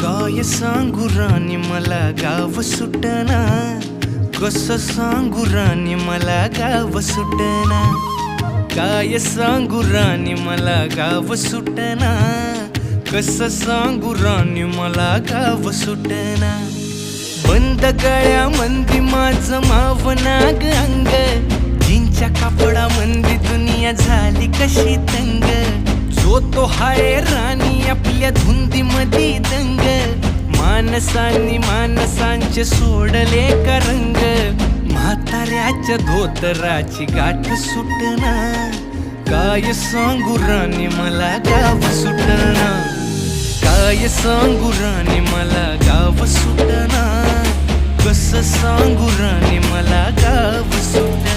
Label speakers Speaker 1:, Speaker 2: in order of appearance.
Speaker 1: काय सांगू राणी मला गाव सुटना, कसं सांगू राणी मला गाव सुटना. काय सांगू राणी मला गाव सुटना, कसं सांगू राणी मला गाव सुटना. बंद गळ्यामंदी माझं मावनाग अंग, जीनच्या कापडामंदी दुनिया झाली कशी तंग. जो तो हाय राणी आपल्या धुंदीमधी दंग, माणसांनी माणसांचे सोडले का रंग. म्हाताऱ्याच्या धोतराची गाठ सुटना, काय सांगू राणी मला गाव सुटना. काय सांगू राणी मला गाव सुटना, कसं सांगू राणी मला गाव सुटना.